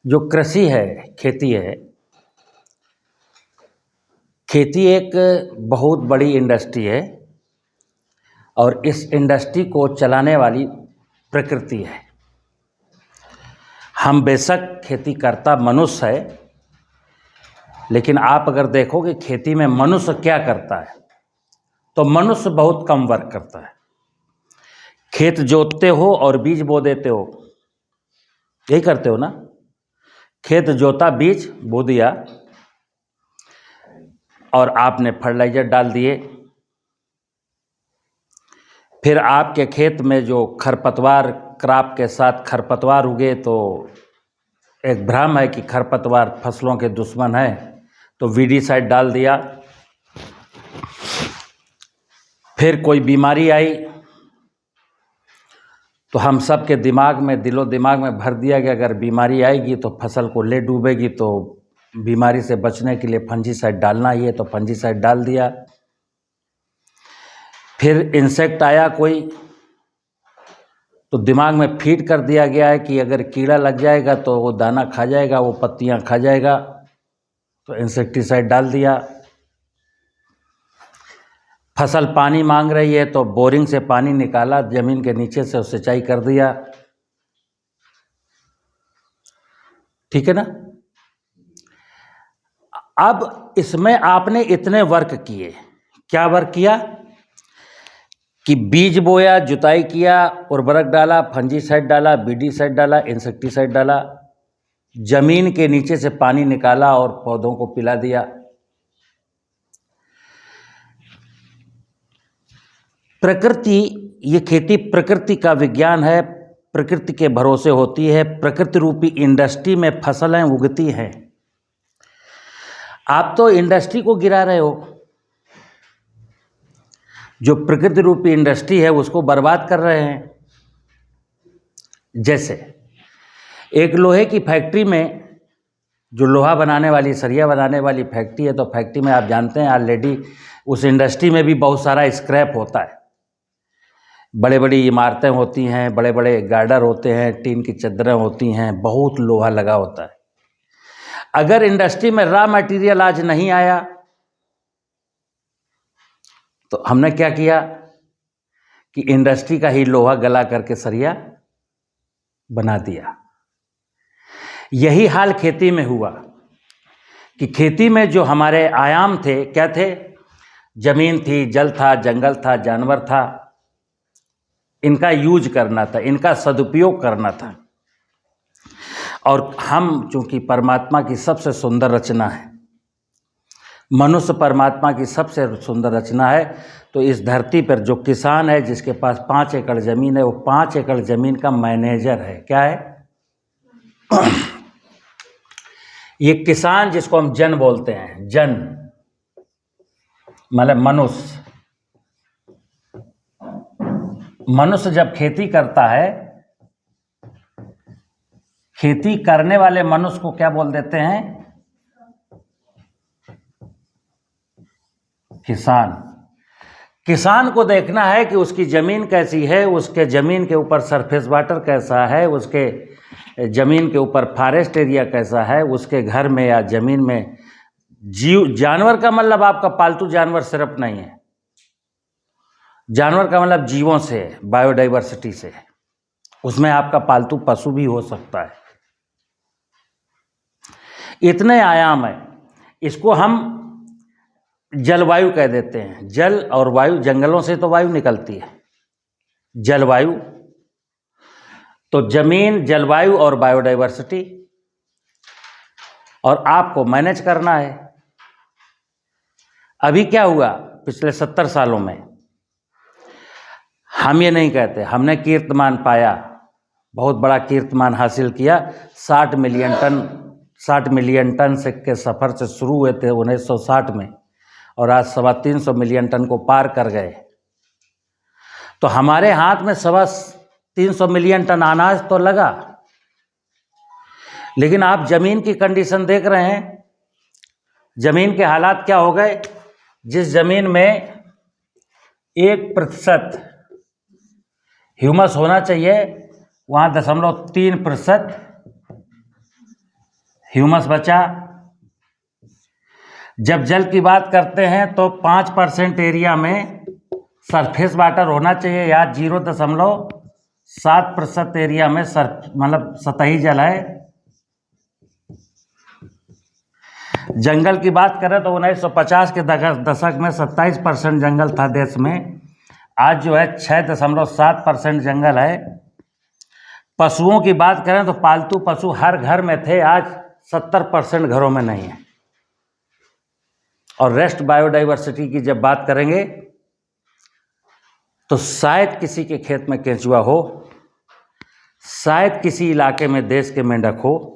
जो कृषि है, खेती है, खेती एक बहुत बड़ी इंडस्ट्री है और इस इंडस्ट्री को चलाने वाली प्रकृति है। हम बेशक खेती करता मनुष्य है, लेकिन आप अगर देखोगे खेती में मनुष्य क्या करता है तो मनुष्य बहुत कम वर्क करता है। खेत जोतते हो और बीज बो देते हो, यही करते हो ना। खेत जोता, बीज बो दिया और आपने फर्टिलाइजर डाल दिए। फिर आपके खेत में जो खरपतवार, क्रॉप के साथ खरपतवार उगे तो एक भ्रम है कि खरपतवार फसलों के दुश्मन है, तो वीडीसाइड डाल दिया। फिर कोई बीमारी आई तो हम सब के दिमाग में, दिलो दिमाग में भर दिया कि अगर बीमारी आएगी तो फसल को ले डूबेगी, तो बीमारी से बचने के लिए फंजीसाइड डालना ही है, तो फंजीसाइड डाल दिया। फिर इंसेक्ट आया कोई, तो दिमाग में फीड कर दिया गया है कि अगर कीड़ा लग जाएगा तो वो दाना खा जाएगा, वो पत्तियां खा जाएगा, तो इंसेक्टिसाइड डाल दिया। फसल पानी मांग रही है तो बोरिंग से पानी निकाला, जमीन के नीचे से सिंचाई कर दिया। ठीक है ना। अब इसमें आपने इतने वर्क किए, क्या वर्क किया कि बीज बोया, जुताई किया, उर्वरक डाला, फंजीसाइड डाला, बीडीसाइड डाला, इंसेक्टिसाइड डाला, जमीन के नीचे से पानी निकाला और पौधों को पिला दिया। प्रकृति, ये खेती प्रकृति का विज्ञान है, प्रकृति के भरोसे होती है। प्रकृति रूपी इंडस्ट्री में फसलें उगती हैं। आप तो इंडस्ट्री को गिरा रहे हो, जो प्रकृति रूपी इंडस्ट्री है उसको बर्बाद कर रहे हैं। जैसे एक लोहे की फैक्ट्री में, जो लोहा बनाने वाली, सरिया बनाने वाली फैक्ट्री है, तो फैक्ट्री में आप जानते हैं ऑलरेडी उस इंडस्ट्री में भी बहुत सारा स्क्रैप होता है। बड़े बड़ी इमारतें होती हैं, बड़े बड़े गार्डर होते हैं, टीन की चद्दरें होती हैं, बहुत लोहा लगा होता है। अगर इंडस्ट्री में रॉ मटेरियल आज नहीं आया तो हमने क्या किया कि इंडस्ट्री का ही लोहा गला करके सरिया बना दिया। यही हाल खेती में हुआ कि खेती में जो हमारे आयाम थे, क्या थे? जमीन थी, जल था, जंगल था, जानवर था, इनका यूज करना था, इनका सदुपयोग करना था। और हम चूंकि परमात्मा की सबसे सुंदर रचना है, मनुष्य परमात्मा की सबसे सुंदर रचना है, तो इस धरती पर जो किसान है, जिसके पास 5 एकड़ ज़मीन है, वो 5 एकड़ ज़मीन का मैनेजर है। क्या है? ये किसान, जिसको हम जन बोलते हैं, जन मतलब मनुष्य। मनुष्य जब खेती करता है, खेती करने वाले मनुष्य को क्या बोल देते हैं? किसान। किसान को देखना है कि उसकी ज़मीन कैसी है, उसके ज़मीन के ऊपर सरफेस वाटर कैसा है, उसके ज़मीन के ऊपर फॉरेस्ट एरिया कैसा है, उसके घर में या ज़मीन में जानवर का मतलब आपका पालतू जानवर सिर्फ नहीं है, जानवर का मतलब जीवों से, बायोडाइवर्सिटी से। उसमें आपका पालतू पशु भी हो सकता है। इतने आयाम है। इसको हम जलवायु कह देते हैं। जल और वायु, जंगलों से तो वायु निकलती है, जलवायु। तो जमीन, जलवायु और बायोडाइवर्सिटी, और आपको मैनेज करना है। अभी क्या हुआ पिछले 70 सालों में? हम ये नहीं कहते, हमने कीर्तिमान पाया, बहुत बड़ा कीर्तिमान हासिल किया। 60 मिलियन टन से के सफ़र से शुरू हुए थे 1960 में, और आज 325 मिलियन टन को पार कर गए। तो हमारे हाथ में 325 मिलियन टन अनाज तो लगा, लेकिन आप जमीन की कंडीशन देख रहे हैं। जमीन के हालात क्या हो गए? जिस जमीन में 1% ह्यूमस होना चाहिए, वहाँ 0.3% ह्यूमस बचा। जब जल की बात करते हैं तो 5% एरिया में सरफेस वाटर होना चाहिए, या 0.7% एरिया में मतलब सतही जल है। जंगल की बात करें तो 1950 के दशक में 27% जंगल था देश में। आज जो है 6.7% जंगल है। पशुओं की बात करें तो पालतू पशु हर घर में थे, आज 70% घरों में नहीं है। और रेस्ट बायोडाइवर्सिटी की जब बात करेंगे तो शायद किसी के खेत में केंचुआ हो, शायद किसी इलाके में देश के मेंढक हो,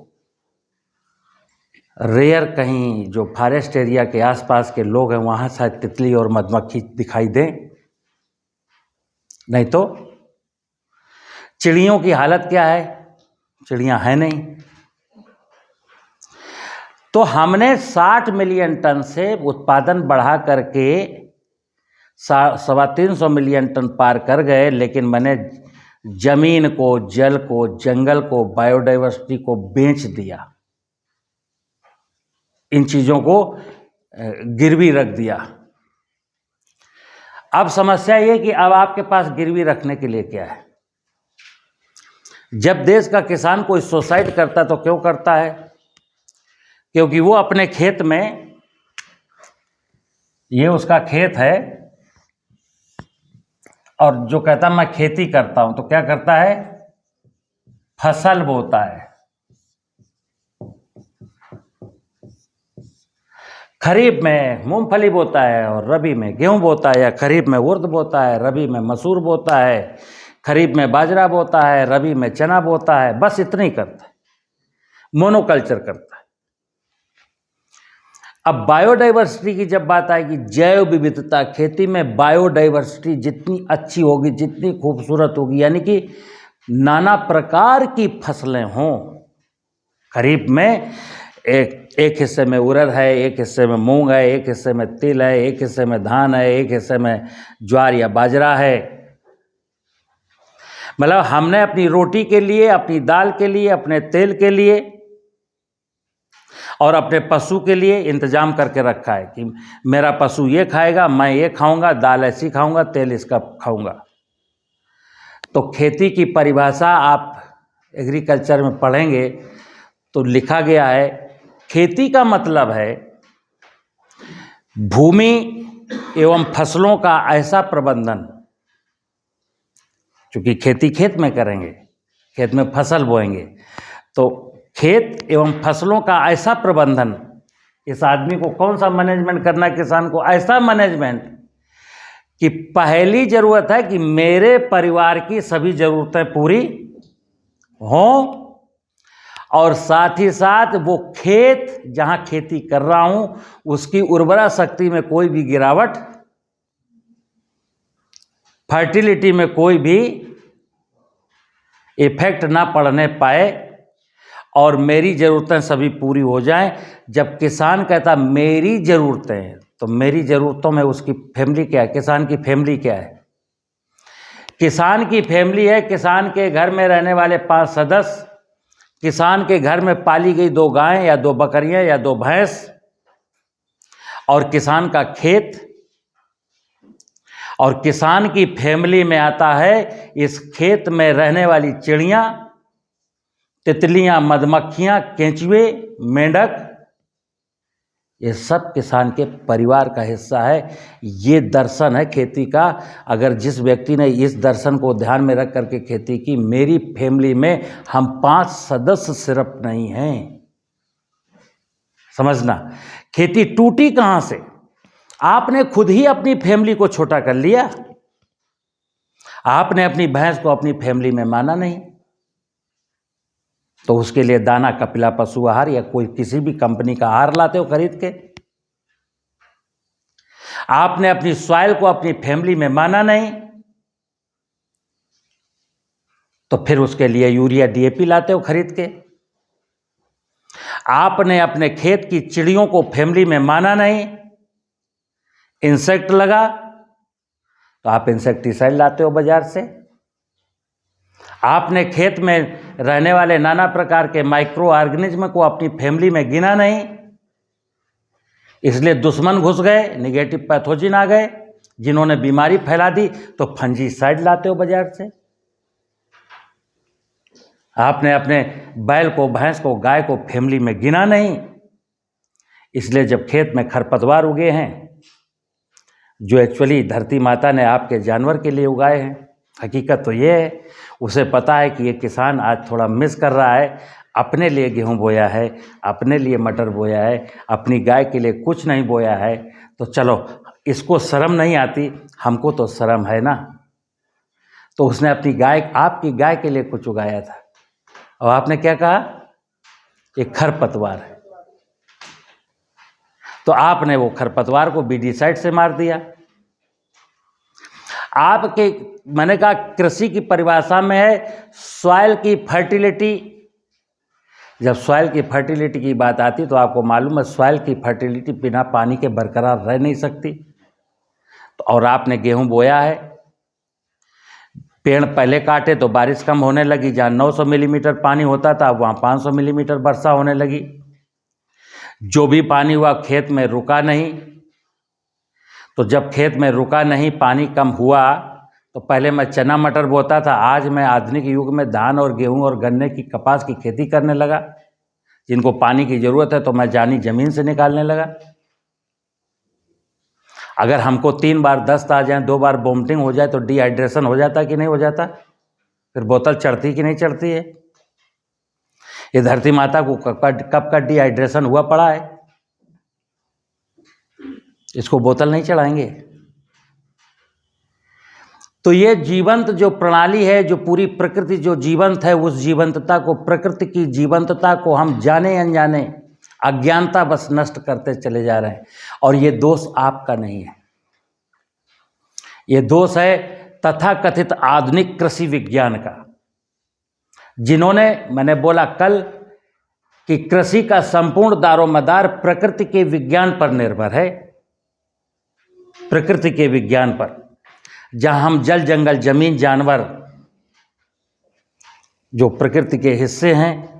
रेयर कहीं जो फॉरेस्ट एरिया के आसपास के लोग हैं वहाँ शायद तितली और मधुमक्खी दिखाई दें, नहीं तो चिड़ियों की हालत क्या है? चिड़ियाँ हैं नहीं। तो हमने 60 मिलियन टन से उत्पादन बढ़ा करके 350 मिलियन टन पार कर गए, लेकिन मैंने जमीन को, जल को, जंगल को, बायोडाइवर्सिटी को बेच दिया, इन चीज़ों को गिरवी रख दिया। अब समस्या ये कि अब आपके पास गिरवी रखने के लिए क्या है? जब देश का किसान कोई सुसाइड करता है तो क्यों करता है? क्योंकि वो अपने खेत में, ये उसका खेत है, और जो कहता मैं खेती करता हूं, तो क्या करता है? फसल बोता है। खरीफ में मूंगफली बोता है और रबी में गेहूं बोता है, या खरीफ में उर्द बोता है, रबी में मसूर बोता है, खरीफ में बाजरा बोता है, रबी में चना बोता है। बस इतना ही करता है, मोनोकल्चर करता है। अब बायोडाइवर्सिटी की जब बात आएगी, जैव विविधता, खेती में बायोडाइवर्सिटी जितनी अच्छी होगी, जितनी खूबसूरत होगी, यानी कि नाना प्रकार की फसलें हों। खरीफ में एक हिस्से में उड़द है, एक हिस्से में मूंग है, एक हिस्से में तिल है, एक हिस्से में धान है, एक हिस्से में ज्वार या बाजरा है। मतलब हमने अपनी रोटी के लिए, अपनी दाल के लिए, अपने तेल के लिए और अपने पशु के लिए इंतजाम करके रखा है कि मेरा पशु ये खाएगा, मैं ये खाऊंगा, दाल ऐसी खाऊंगा, तेल इसका खाऊंगा। तो खेती की परिभाषा आप एग्रीकल्चर में पढ़ेंगे तो लिखा गया है, खेती का मतलब है भूमि एवं फसलों का ऐसा प्रबंधन, क्योंकि खेती खेत में करेंगे, खेत में फसल बोएंगे, तो खेत एवं फसलों का ऐसा प्रबंधन। इस आदमी को कौन सा मैनेजमेंट करना है? किसान को ऐसा मैनेजमेंट कि पहली जरूरत है कि मेरे परिवार की सभी जरूरतें पूरी हों, और साथ ही साथ वो खेत जहां खेती कर रहा हूं उसकी उर्वरा शक्ति में कोई भी गिरावट, फर्टिलिटी में कोई भी इफेक्ट ना पड़ने पाए, और मेरी ज़रूरतें सभी पूरी हो जाएं। जब किसान कहता मेरी ज़रूरतें, तो मेरी ज़रूरतों में उसकी फैमिली क्या है? किसान की फैमिली क्या है? किसान की फैमिली है किसान के घर में रहने वाले 5 सदस्य, किसान के घर में पाली गई 2 गायें या 2 बकरियां या 2 भैंस, और किसान का खेत। और किसान की फैमिली में आता है इस खेत में रहने वाली चिड़ियां, तितलियां, मधुमक्खियां, केंचुए, मेंढक, ये सब किसान के परिवार का हिस्सा है। ये दर्शन है खेती का। अगर जिस व्यक्ति ने इस दर्शन को ध्यान में रख करके खेती की, मेरी फैमिली में हम 5 सदस्य सिर्फ नहीं हैं। समझना, खेती टूटी कहां से? आपने खुद ही अपनी फैमिली को छोटा कर लिया। आपने अपनी भैंस को अपनी फैमिली में माना नहीं, तो उसके लिए दाना कपिला पशु आहार या कोई किसी भी कंपनी का आहार लाते हो खरीद के। आपने अपनी सॉइल को अपनी फैमिली में माना नहीं, तो फिर उसके लिए यूरिया डीएपी लाते हो खरीद के। आपने अपने खेत की चिड़ियों को फैमिली में माना नहीं, इंसेक्ट लगा तो आप इंसेक्टिसाइड लाते हो बाजार से। आपने खेत में रहने वाले नाना प्रकार के माइक्रो ऑर्गेनिज्म को अपनी फैमिली में गिना नहीं, इसलिए दुश्मन घुस गए, निगेटिव पैथोजन आ गए जिन्होंने बीमारी फैला दी, तो फंजीसाइड लाते हो बाजार से। आपने अपने बैल को, भैंस को, गाय को फैमिली में गिना नहीं, इसलिए जब खेत में खरपतवार उगे हैं जो एक्चुअली धरती माता ने आपके जानवर के लिए उगाए हैं, हकीकत तो ये है, उसे पता है कि ये किसान आज थोड़ा मिस कर रहा है, अपने लिए गेहूं बोया है, अपने लिए मटर बोया है, अपनी गाय के लिए कुछ नहीं बोया है, तो चलो इसको शर्म नहीं आती, हमको तो शर्म है ना। तो उसने अपनी गाय, आपकी गाय के लिए कुछ उगाया था, और आपने क्या कहा, ये खरपतवार है। तो आपने वो खरपतवार को बीडीसाइड से मार दिया। आपके, मैंने कहा कृषि की परिभाषा में है सॉइल की फर्टिलिटी। जब सॉइल की फर्टिलिटी की बात आती तो आपको मालूम है सॉइल की फर्टिलिटी बिना पानी के बरकरार रह नहीं सकती। तो और आपने गेहूं बोया है, पेड़ पहले काटे तो बारिश कम होने लगी, जहाँ 900 मिलीमीटर पानी होता था वहाँ 500 मिलीमीटर वर्षा होने लगी। जो भी पानी हुआ खेत में रुका नहीं, तो जब खेत में रुका नहीं, पानी कम हुआ, तो पहले मैं चना मटर बोता था, आज मैं आधुनिक युग में धान और गेहूं और गन्ने की, कपास की खेती करने लगा। जिनको पानी की ज़रूरत है तो मैं जानी ज़मीन से निकालने लगा। अगर हमको 3 बार दस्त आ जाए, 2 बार वोमिटिंग हो जाए तो डिहाइड्रेशन हो जाता कि नहीं हो जाता? फिर बोतल चढ़ती कि नहीं चढ़ती है? ये धरती माता को कब का डिहाइड्रेशन हुआ पड़ा है, इसको बोतल नहीं चढ़ाएंगे। तो ये जीवंत जो प्रणाली है, जो पूरी प्रकृति जो जीवंत है, उस जीवंतता को, प्रकृति की जीवंतता को हम जाने अनजाने अज्ञानता बस नष्ट करते चले जा रहे हैं। और ये दोष आपका नहीं है, ये दोष है तथाकथित आधुनिक कृषि विज्ञान का, जिन्होंने, मैंने बोला कल कि कृषि का संपूर्ण दारोमदार प्रकृति के विज्ञान पर निर्भर है, प्रकृति के विज्ञान पर, जहां हम जल जंगल जमीन जानवर जो प्रकृति के हिस्से हैं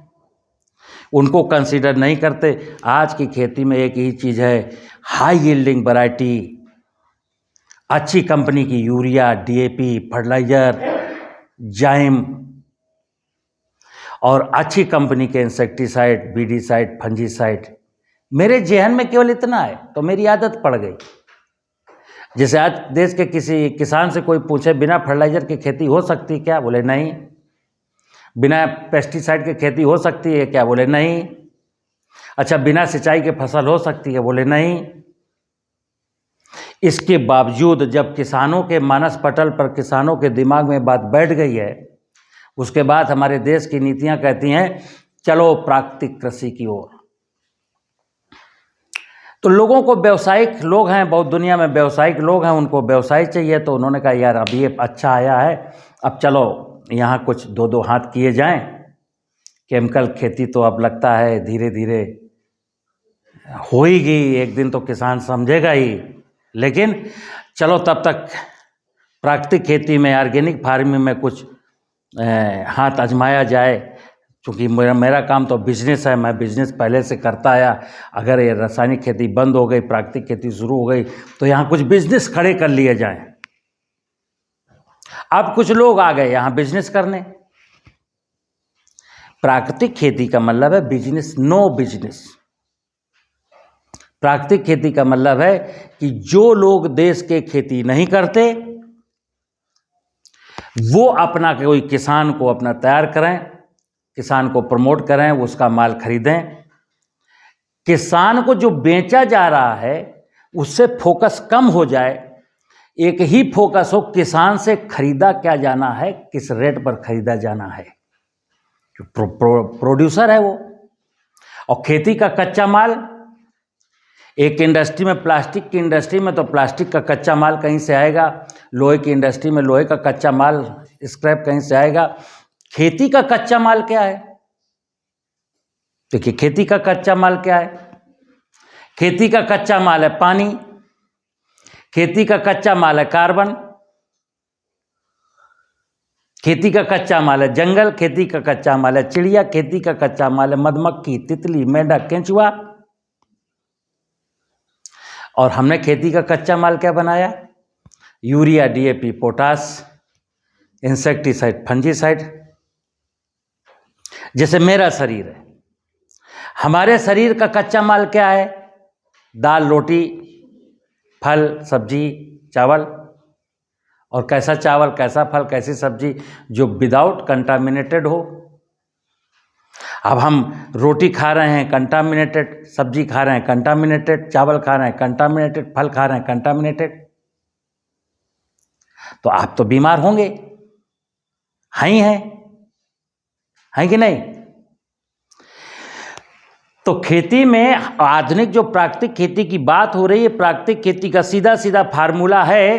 उनको कंसीडर नहीं करते। आज की खेती में एक ही चीज़ है, हाई यील्डिंग वैरायटी, अच्छी कंपनी की यूरिया, डीएपी, फर्टिलाइजर, जाइम और अच्छी कंपनी के इंसेक्टिसाइड, बीडीसाइड, फंजीसाइड। मेरे जेहन में केवल इतना है तो मेरी आदत पड़ गई। जैसे आज देश के किसी किसान से कोई पूछे बिना फर्टिलाइजर की खेती हो सकती क्या, बोले नहीं। बिना पेस्टिसाइड की खेती हो सकती है क्या, बोले नहीं। अच्छा बिना सिंचाई के फसल हो सकती है, बोले नहीं। इसके बावजूद जब किसानों के मानस पटल पर, किसानों के दिमाग में बात बैठ गई है, उसके बाद हमारे देश की नीतियां कहती हैं चलो प्राकृतिक कृषि की ओर। तो लोगों को, व्यावसायिक लोग हैं बहुत दुनिया में, व्यावसायिक लोग हैं, उनको व्यवसाय चाहिए, तो उन्होंने कहा यार अब ये अच्छा आया है, अब चलो यहाँ कुछ 2-2 हाथ किए जाएं। केमिकल खेती तो अब लगता है धीरे धीरे हो ही गई, एक दिन तो किसान समझेगा ही, लेकिन चलो तब तक प्राकृतिक खेती में, ऑर्गेनिक फार्मिंग में कुछ हाथ आजमाया जाए। क्योंकि मेरा काम तो बिजनेस है, मैं बिजनेस पहले से करता आया। अगर ये रासायनिक खेती बंद हो गई, प्राकृतिक खेती शुरू हो गई, तो यहाँ कुछ बिजनेस खड़े कर लिए जाएं। अब कुछ लोग आ गए यहाँ बिजनेस करने। प्राकृतिक खेती का मतलब है बिजनेस, नो बिजनेस। प्राकृतिक खेती का मतलब है कि जो लोग देश के खेती नहीं करते वो अपना, कोई किसान को अपना तैयार करें, किसान को प्रमोट करें, उसका माल खरीदें। किसान को जो बेचा जा रहा है उससे फोकस कम हो जाए, एक ही फोकस हो किसान से खरीदा क्या जाना है, किस रेट पर खरीदा जाना है। जो प्रोड्यूसर है वो, और खेती का कच्चा माल, एक इंडस्ट्री में, प्लास्टिक की इंडस्ट्री में तो प्लास्टिक का कच्चा माल कहीं से आएगा, लोहे की इंडस्ट्री में लोहे का कच्चा माल, स्क्रैप कहीं से आएगा। खेती का कच्चा माल क्या है? देखिए खेती का कच्चा माल क्या है? खेती का कच्चा माल है पानी, खेती का कच्चा माल है कार्बन, खेती का कच्चा माल है, जंगल खेती का कच्चा माल है, चिड़िया खेती का कच्चा माल है, मधुमक्खी, तितली, मेंढक, केंचुआ। और हमने खेती का कच्चा माल क्या बनाया? Urea, DAP, potash, insecticide, fungicide. जैसे मेरा शरीर है, हमारे शरीर का कच्चा माल क्या है? दाल, रोटी, फल, सब्जी, चावल। और कैसा चावल, कैसा फल, कैसी सब्जी? जो विदाउट कंटामिनेटेड हो। अब हम रोटी खा रहे हैं कंटामिनेटेड, सब्जी खा रहे हैं कंटामिनेटेड, चावल खा रहे हैं कंटामिनेटेड, फल खा रहे हैं कंटामिनेटेड, तो आप तो बीमार होंगे। हैं कि नहीं? तो खेती में आधुनिक जो प्राकृतिक खेती की बात हो रही है, प्राकृतिक खेती का सीधा सीधा फार्मूला है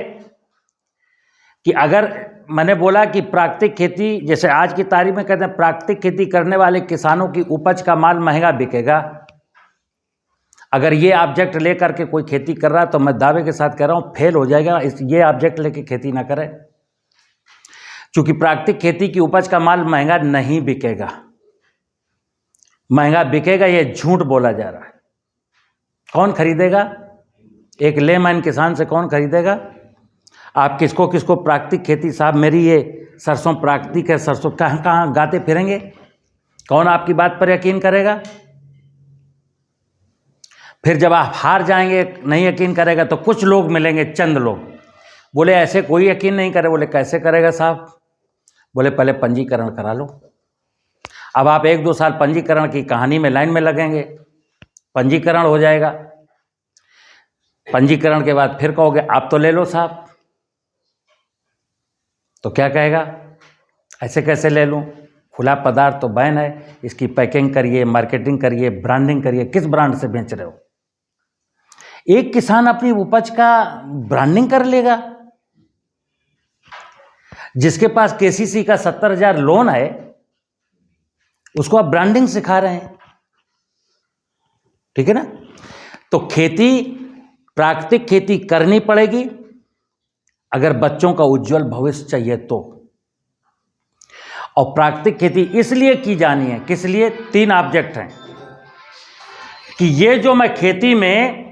कि अगर मैंने बोला कि प्राकृतिक खेती, जैसे आज की तारीख में कहते हैं प्राकृतिक खेती करने वाले किसानों की उपज का माल महंगा बिकेगा। अगर ये ऑब्जेक्ट लेकर के कोई खेती कर रहा है तो मैं दावे के साथ कह रहा हूँ फेल हो जाएगा। ये ऑब्जेक्ट लेके खेती ना करें, क्योंकि प्राकृतिक खेती की उपज का माल महंगा नहीं बिकेगा। महंगा बिकेगा ये झूठ बोला जा रहा है। कौन खरीदेगा? एक लेमैन किसान से कौन खरीदेगा? आप किसको किसको प्राकृतिक खेती, साहब मेरी ये सरसों प्राकृतिक है, सरसों कहाँ कहाँ गाते फिरेंगे? कौन आपकी बात पर यकीन करेगा? फिर जब आप हार जाएंगे, नहीं यकीन करेगा, तो कुछ लोग मिलेंगे, चंद लोग, बोले ऐसे कोई यकीन नहीं करे। बोले कैसे करेगा साहब? बोले पहले पंजीकरण करा लो। अब आप 1-2 साल पंजीकरण की कहानी में लाइन में लगेंगे, पंजीकरण हो जाएगा। पंजीकरण के बाद फिर कहोगे आप तो ले लो साहब, तो क्या कहेगा? ऐसे कैसे ले लूँ? खुला पदार्थ तो बैन है, इसकी पैकिंग करिए, मार्केटिंग करिए, ब्रांडिंग करिए। किस ब्रांड से बेच रहे हो? एक किसान अपनी उपज का ब्रांडिंग कर लेगा। जिसके पास केसीसी का 70,000 लोन है, उसको आप ब्रांडिंग सिखा रहे हैं, ठीक है ना? तो खेती, प्राकृतिक खेती करनी पड़ेगी अगर बच्चों का उज्जवल भविष्य चाहिए तो। और प्राकृतिक खेती इसलिए की जानी है, किस लिए? 3 ऑब्जेक्ट हैं कि ये जो मैं खेती में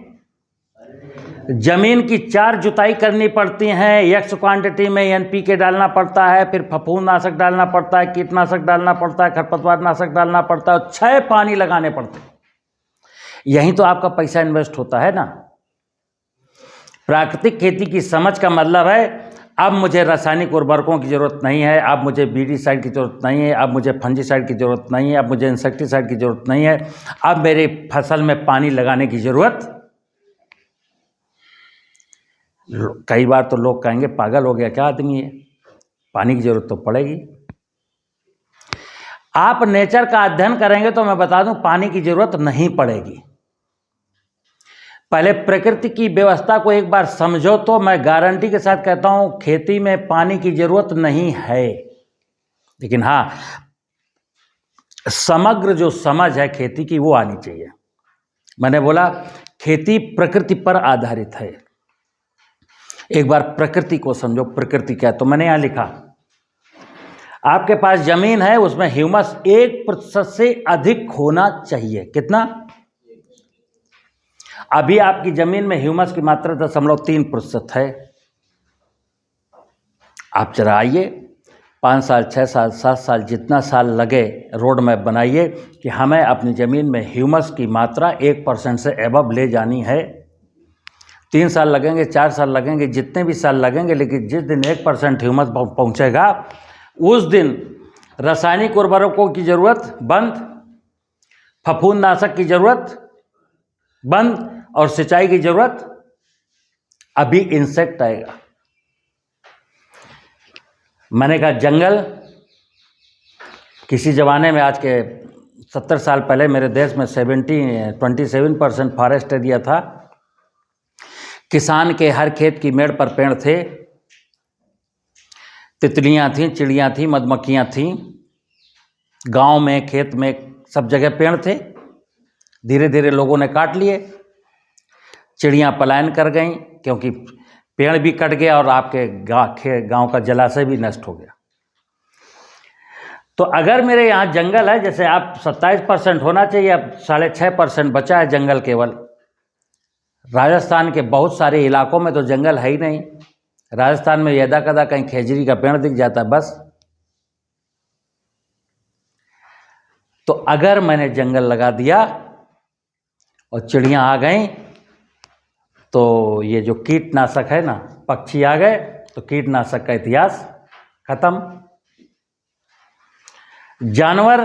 जमीन की 4 जुताई करनी पड़ती हैं, एक्स क्वांटिटी में एनपीके डालना पड़ता है, फिर फफूंदनाशक डालना पड़ता है, कीटनाशक डालना पड़ता है, खरपतवार नाशक डालना पड़ता है, और 6 पानी लगाने पड़ते हैं। यहीं तो आपका पैसा इन्वेस्ट होता है ना। प्राकृतिक खेती की समझ का मतलब है अब मुझे रासायनिक उर्वरकों की जरूरत नहीं है, अब मुझे बीडीसाइड की जरूरत नहीं है, अब मुझे फंजीसाइड की जरूरत नहीं है, अब मुझे इंसेक्टिसाइड की जरूरत नहीं है, अब मेरी फसल में पानी लगाने की जरूरत। कई बार तो लोग कहेंगे पागल हो गया क्या आदमी है, पानी की जरूरत तो पड़ेगी। आप नेचर का अध्ययन करेंगे तो मैं बता दूं पानी की जरूरत नहीं पड़ेगी। पहले प्रकृति की व्यवस्था को एक बार समझो तो मैं गारंटी के साथ कहता हूं खेती में पानी की जरूरत नहीं है। लेकिन हाँ, समग्र जो समझ है खेती की वो आनी चाहिए। मैंने बोला खेती प्रकृति पर आधारित है। एक बार प्रकृति को समझो, प्रकृति क्या है। तो मैंने यहां लिखा आपके पास जमीन है, उसमें ह्यूमस 1% से अधिक होना चाहिए। कितना? अभी आपकी जमीन में ह्यूमस की मात्रा 0.3% है। आप जरा आइए, 5 साल, 6 साल, 7 साल, जितना साल लगे रोड मैप बनाइए कि हमें अपनी ज़मीन में ह्यूमस की मात्रा 1% से एबव ले जानी है। 3 साल लगेंगे, 4 साल लगेंगे, जितने भी साल लगेंगे, लेकिन जिस दिन 1% ह्यूमस पहुँचेगा उस दिन रासायनिक उर्वरकों की ज़रूरत बंद, फफूंदनाशक की ज़रूरत बंद, और सिंचाई की ज़रूरत। अभी इंसेक्ट आएगा। मैंने कहा जंगल किसी ज़माने में, आज के 70 साल पहले मेरे देश में 27% फॉरेस्ट एरिया था। किसान के हर खेत की मेड़ पर पेड़ थे, तितलियां थीं, चिड़ियां थीं, मधुमक्खियां थीं। गांव में, खेत में, सब जगह पेड़ थे। धीरे धीरे लोगों ने काट लिए, चिड़ियां पलायन कर गईं क्योंकि पेड़ भी कट गया और आपके गांव का जलाशय भी नष्ट हो गया। तो अगर मेरे यहाँ जंगल है, जैसे आप 27% होना चाहिए, अब 6.5% बचा है जंगल केवल। राजस्थान के बहुत सारे इलाकों में तो जंगल है ही नहीं। राजस्थान में यदा कदा कहीं खेजड़ी का पेड़ दिख जाता है बस। तो अगर मैंने जंगल लगा दिया और चिड़ियाँ आ गईं, तो ये जो कीटनाशक है ना, पक्षी आ गए तो कीटनाशक का इतिहास खत्म। जानवर,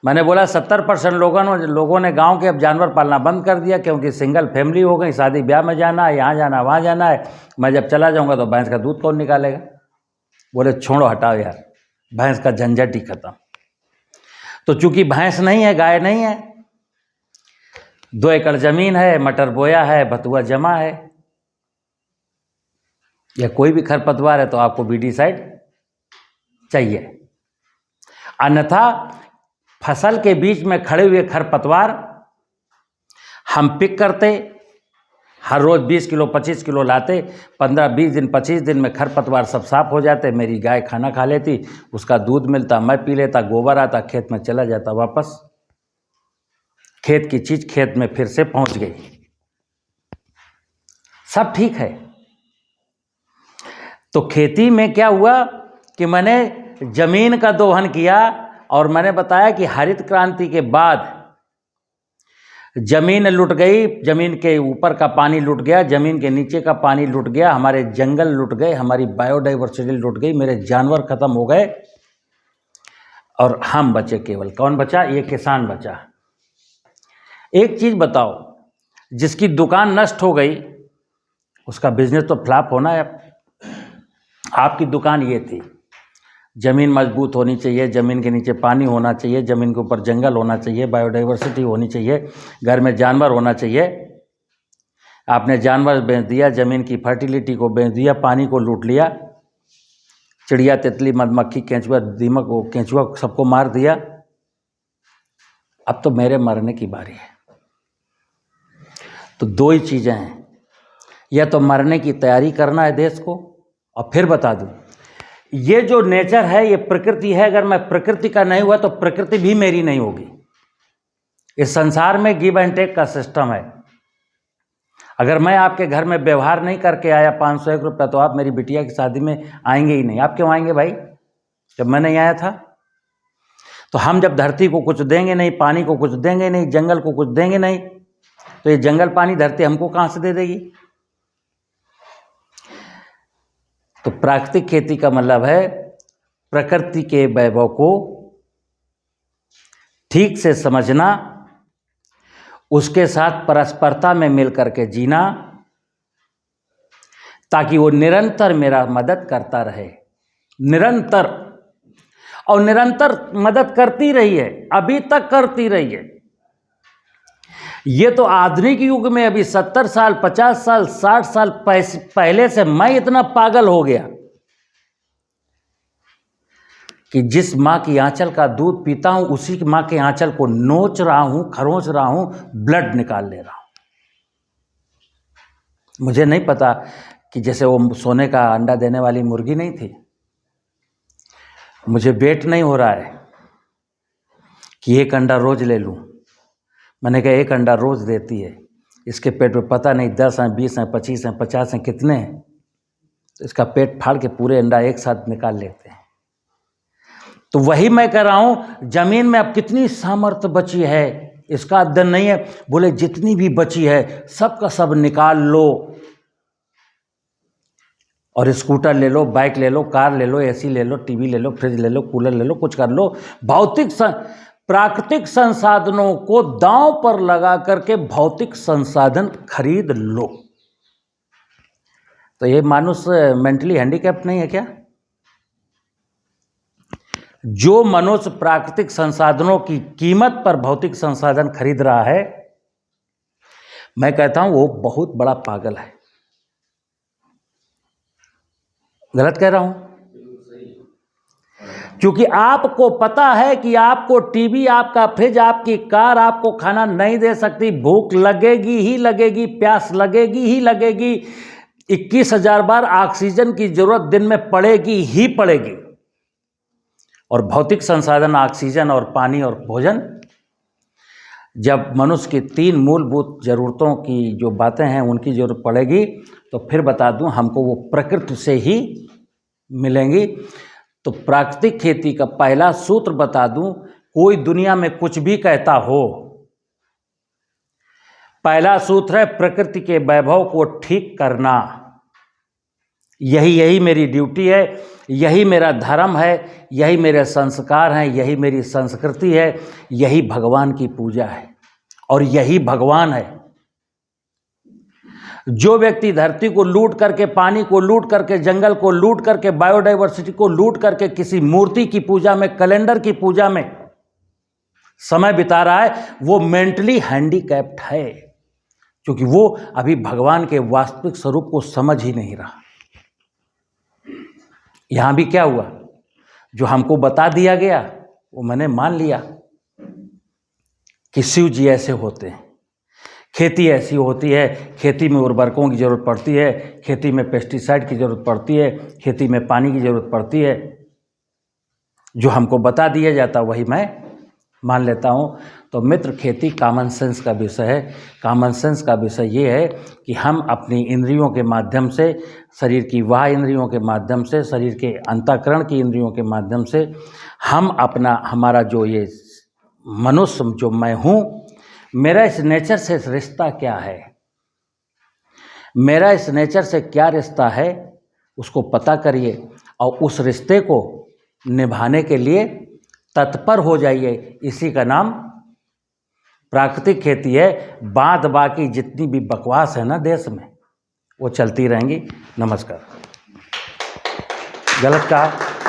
मैंने बोला 70% लोगों ने गांव के अब जानवर पालना बंद कर दिया, क्योंकि सिंगल फैमिली हो गई, शादी ब्याह में जाना है, यहाँ जाना वहाँ जाना है। मैं जब चला जाऊँगा तो भैंस का दूध कौन निकालेगा? बोले छोड़ो, हटाओ यार, भैंस का झंझट ही खत्म। तो चूंकि भैंस नहीं है, गाय नहीं है, 2 एकड़ जमीन है, मटर बोया है, बथुआ जमा है, या कोई भी खरपतवार है तो आपको बीडीसाइड चाहिए। अन्यथा फसल के बीच में खड़े हुए खरपतवार हम पिक करते, हर रोज 20 किलो 25 किलो लाते, 15-20 दिन 25 दिन में खरपतवार सब साफ हो जाते। मेरी गाय खाना खा लेती, उसका दूध मिलता, मैं पी लेता, गोबर आता, खेत में चला जाता वापस। खेत की चीज खेत में फिर से पहुंच गई, सब ठीक है। तो खेती में क्या हुआ कि मैंने जमीन का दोहन किया, और मैंने बताया कि हरित क्रांति के बाद जमीन लुट गई, जमीन के ऊपर का पानी लुट गया, जमीन के नीचे का पानी लुट गया, हमारे जंगल लुट गए, हमारी बायोडाइवर्सिटी लुट गई, मेरे जानवर खत्म हो गए, और हम बचे केवल। कौन बचा? ये किसान बचा। एक चीज बताओ, जिसकी दुकान नष्ट हो गई उसका बिजनेस तो फ्लॉप होना है। आपकी दुकान ये थी, जमीन मजबूत होनी चाहिए, जमीन के नीचे पानी होना चाहिए, जमीन के ऊपर जंगल होना चाहिए, बायोडाइवर्सिटी होनी चाहिए, घर में जानवर होना चाहिए। आपने जानवर बेच दिया, जमीन की फर्टिलिटी को बेच दिया, पानी को लूट लिया, चिड़िया तितली मधुमक्खी केंचुआ दीमक को केंचुआ सबको मार दिया। अब तो मेरे मरने की बारी है। तो 2 ही चीज़ें हैं, या तो मरने की तैयारी करना है देश को, और फिर बता दूं, ये जो नेचर है, ये प्रकृति है, अगर मैं प्रकृति का नहीं हुआ तो प्रकृति भी मेरी नहीं होगी। इस संसार में गिव एंड टेक का सिस्टम है। अगर मैं आपके घर में व्यवहार नहीं करके आया 501 रुपये, तो आप मेरी बिटिया की शादी में आएंगे ही नहीं। आप क्यों आएंगे भाई, जब मैं नहीं आया था? तो हम जब धरती को कुछ देंगे नहीं, पानी को कुछ देंगे नहीं, जंगल को कुछ देंगे नहीं, तो ये जंगल पानी धरती हमको कहाँ से दे देगी? तो प्राकृतिक खेती का मतलब है प्रकृति के वैभव को ठीक से समझना, उसके साथ परस्परता में मिल करके जीना, ताकि वो निरंतर मेरा मदद करता रहे, निरंतर, और निरंतर मदद करती रही है, अभी तक करती रही है। ये तो आधुनिक युग में अभी 70 साल 50 साल 60 साल पहले से मैं इतना पागल हो गया कि जिस माँ की आंचल का दूध पीता हूं, उसी की माँ के आंचल को नोच रहा हूं, खरोंच रहा हूं, ब्लड निकाल ले रहा हूं। मुझे नहीं पता कि जैसे वो सोने का अंडा देने वाली मुर्गी नहीं थी, मुझे वेट नहीं हो रहा है कि 1 अंडा रोज ले लूं। मैंने कहा 1 अंडा रोज देती है, इसके पेट में पता नहीं 10 हैं 20 हैं 25 हैं 50 हैं कितने हैं, तो इसका पेट फाड़ के पूरे अंडा एक साथ निकाल लेते हैं। तो वही मैं कह रहा हूं, जमीन में अब कितनी सामर्थ्य बची है इसका अध्ययन नहीं है। बोले जितनी भी बची है सब का सब निकाल लो, और स्कूटर ले लो, बाइक ले लो, कार ले लो, एसी ले लो, टीवी ले लो, फ्रिज ले लो, कूलर ले लो, कुछ कर लो। प्राकृतिक संसाधनों को दांव पर लगा करके भौतिक संसाधन खरीद लो। तो ये मनुष्य मेंटली हैंडीकैप्ड नहीं है क्या? जो मनुष्य प्राकृतिक संसाधनों की कीमत पर भौतिक संसाधन खरीद रहा है, मैं कहता हूं वो बहुत बड़ा पागल है। गलत कह रहा हूं? क्योंकि आपको पता है कि आपको टीवी, आपका फ्रिज, आपकी कार आपको खाना नहीं दे सकती। भूख लगेगी ही लगेगी, प्यास लगेगी ही लगेगी, 21,000 बार ऑक्सीजन की जरूरत दिन में पड़ेगी ही पड़ेगी। और भौतिक संसाधन ऑक्सीजन और पानी और भोजन। जब मनुष्य की 3 मूलभूत ज़रूरतों की जो बातें हैं उनकी ज़रूरत पड़ेगी तो फिर बता दूं हमको वो प्रकृति से ही मिलेंगी। तो प्राकृतिक खेती का पहला सूत्र बता दूं, कोई दुनिया में कुछ भी कहता हो, पहला सूत्र है प्रकृति के वैभव को ठीक करना। यही मेरी ड्यूटी है, यही मेरा धर्म है, यही मेरे संस्कार हैं, यही मेरी संस्कृति है, यही भगवान की पूजा है और यही भगवान है। जो व्यक्ति धरती को लूट करके, पानी को लूट करके, जंगल को लूट करके, बायोडाइवर्सिटी को लूट करके किसी मूर्ति की पूजा में, कैलेंडर की पूजा में समय बिता रहा है, वो मेंटली हैंडीकैप्ड है, क्योंकि वो अभी भगवान के वास्तविक स्वरूप को समझ ही नहीं रहा। यहां भी क्या हुआ, जो हमको बता दिया गया वो मैंने मान लिया कि शिव जी ऐसे होते हैं, खेती ऐसी होती है, खेती में उर्वरकों की ज़रूरत पड़ती है, खेती में पेस्टिसाइड की ज़रूरत पड़ती है, खेती में पानी की ज़रूरत पड़ती है। जो हमको बता दिया जाता वही मैं मान लेता हूँ। तो मित्र, खेती कॉमन सेंस का विषय है। कॉमन सेंस का विषय ये है कि हम अपनी इंद्रियों के माध्यम से, शरीर की वाह इंद्रियों के माध्यम से, शरीर के अंतःकरण की इंद्रियों के माध्यम से हम हमारा जो ये मनुष्य जो मैं हूँ, मेरा इस नेचर से रिश्ता क्या है, मेरा इस नेचर से क्या रिश्ता है, उसको पता करिए और उस रिश्ते को निभाने के लिए तत्पर हो जाइए। इसी का नाम प्राकृतिक खेती है। बाद बाकी जितनी भी बकवास है ना देश में, वो चलती रहेंगी। नमस्कार। गलत कहा?